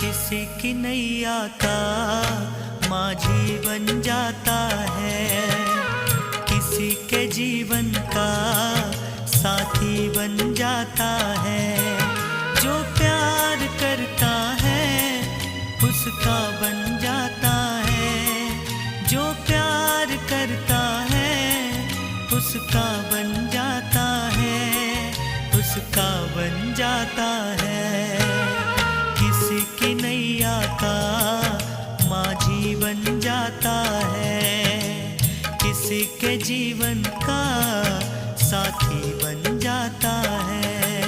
किसी की नैया का माझी बन जाता है, किसी के जीवन का साथी बन जाता है। जो प्यार करता है उसका बन जाता है, जो प्यार करता है उसका बन जाता है, उसका बन जाता है। किसी की नैया का माझी बन जाता है, किसी के जीवन का साथी बन जाता है।